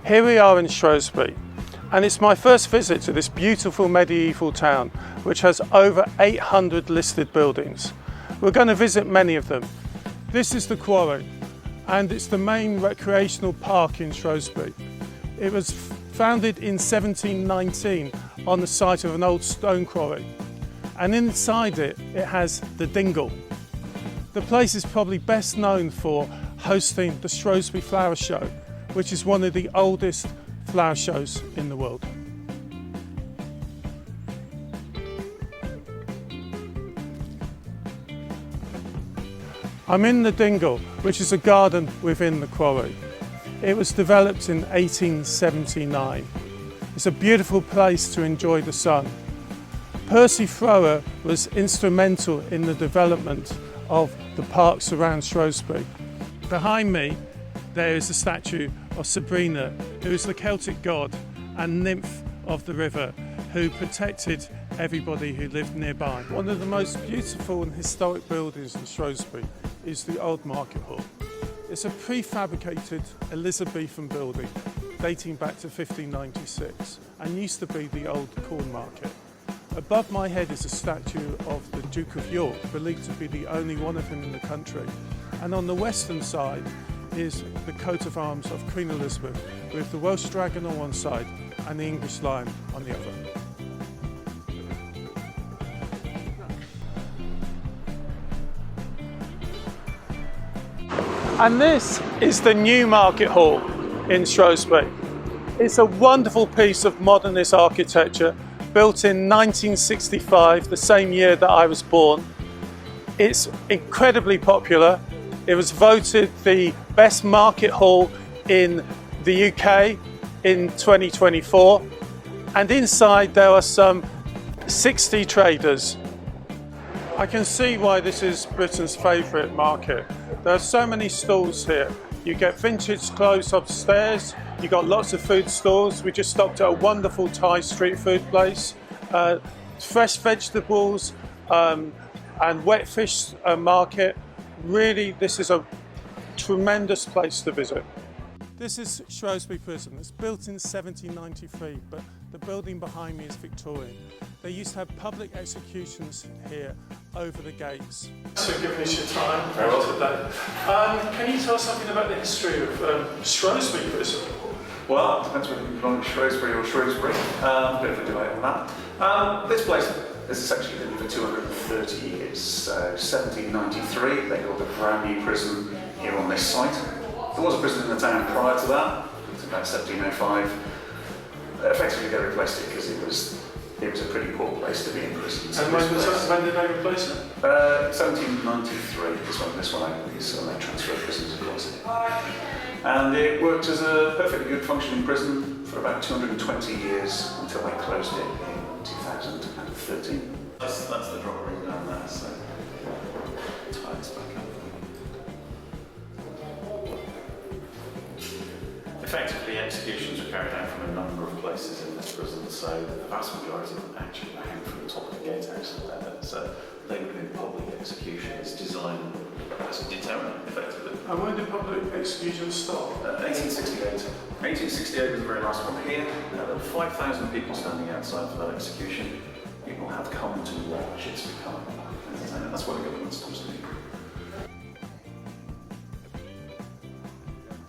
Here we are in Shrewsbury, and it's my first visit to this beautiful medieval town, which has over 800 listed buildings. We're going to visit many of them. This is the Quarry, and it's the main recreational park in Shrewsbury. It was founded in 1719 on the site of an old stone quarry, and inside it has the Dingle. The place is probably best known for hosting the Shrewsbury Flower Show, which is one of the oldest flower shows in the world. I'm in the Dingle, which is a garden within the quarry. It was developed in 1879. It's a beautiful place to enjoy the sun. Percy Thrower was instrumental in the development of the parks around Shrewsbury. Behind me, there is a statue of Sabrina, who is the Celtic god and nymph of the river, who protected everybody who lived nearby. One of the most beautiful and historic buildings in Shrewsbury is the Old Market Hall. It's a prefabricated Elizabethan building dating back to 1596 and used to be the old corn market. Above my head is a statue of the Duke of York, believed to be the only one of him in the country. And on the western side is the coat of arms of Queen Elizabeth, with the Welsh dragon on one side and the English lion on the other. And this is the New Market Hall in Shrewsbury. It's a wonderful piece of modernist architecture, built in 1965, the same year that I was born. It's incredibly popular. It was voted the best market hall in the UK in 2024. And inside there are some 60 traders. I can see why this is Britain's favourite market. There are so many stalls here. You get vintage clothes upstairs, you've got lots of food stalls. We just stopped at a wonderful Thai street food place. Fresh vegetables and wet fish market. Really, this is a tremendous place to visit. This is Shrewsbury Prison. It's built in 1793, but the building behind me is Victorian. They used to have public executions here over the gates. Thanks for giving us your time today. Can you tell us something about the history of Shrewsbury Prison? Well, it depends whether you belong to Shrewsbury or Shrewsbury. A bit of a debate on that. This place has essentially been for 230 years. So 1793, they built a brand new prison here on this site. There was a prison in the town prior to that, until about 1705. Effectively, they replaced it because it was a pretty poor place to be in prison. And when did they replace it? 1793 is when this one opened, so they transferred prisons across it. And it worked as a perfectly good functioning prison for about 220 years until they closed it in 2013. That's the drop room down there, so tie this back up. Effectively, executions were carried out from a number of places in this prison, so the vast majority of them actually hang from the top of the gatehouse. So they would have been public executions designed as a deterrent, effectively. And when did public executions start? 1868. 1868 was the very last one here. There were 5,000 people standing outside for that execution. People have come to watch its become entertainment. That's what the government stops doing.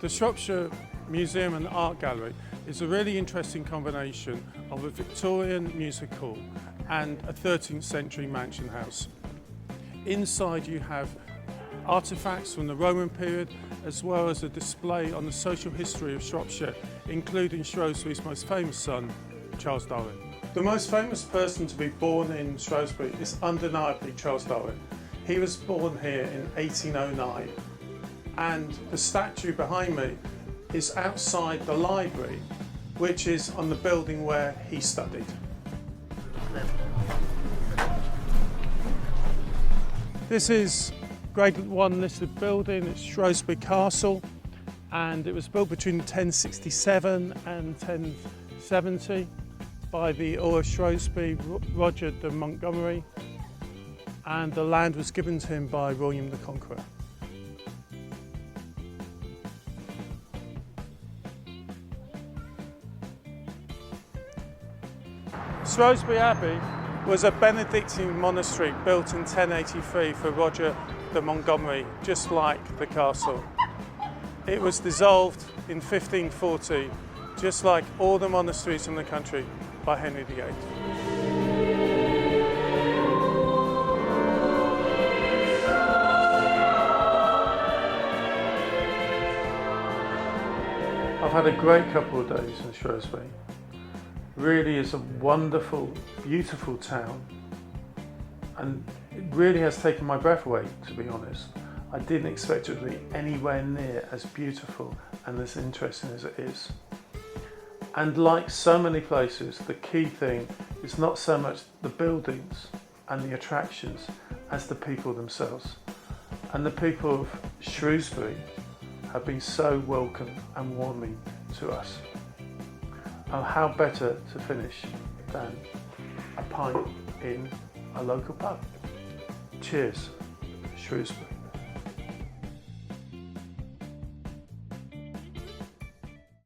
The Shropshire Museum and Art Gallery is a really interesting combination of a Victorian music hall and a 13th century mansion house. Inside you have artefacts from the Roman period, as well as a display on the social history of Shropshire, including Shrewsbury's most famous son, Charles Darwin. The most famous person to be born in Shrewsbury is undeniably Charles Darwin. He was born here in 1809, and the statue behind me is outside the library, which is on the building where he studied. This is Grade 1 listed building. It's Shrewsbury Castle, and it was built between 1067 and 1070 by the Earl of Shrewsbury, Roger de Montgomery, and the land was given to him by William the Conqueror. Shrewsbury Abbey was a Benedictine monastery built in 1083 for Roger de Montgomery, just like the castle. It was dissolved in 1540, just like all the monasteries in the country, by Henry VIII. I've had a great couple of days in Shrewsbury. Really is a wonderful, beautiful town, and it really has taken my breath away, to be honest. I didn't expect it to be anywhere near as beautiful and as interesting as it is. And like so many places, the key thing is not so much the buildings and the attractions as the people themselves. And the people of Shrewsbury have been so welcome and warming to us. And how better to finish than a pint in a local pub. Cheers, Shrewsbury.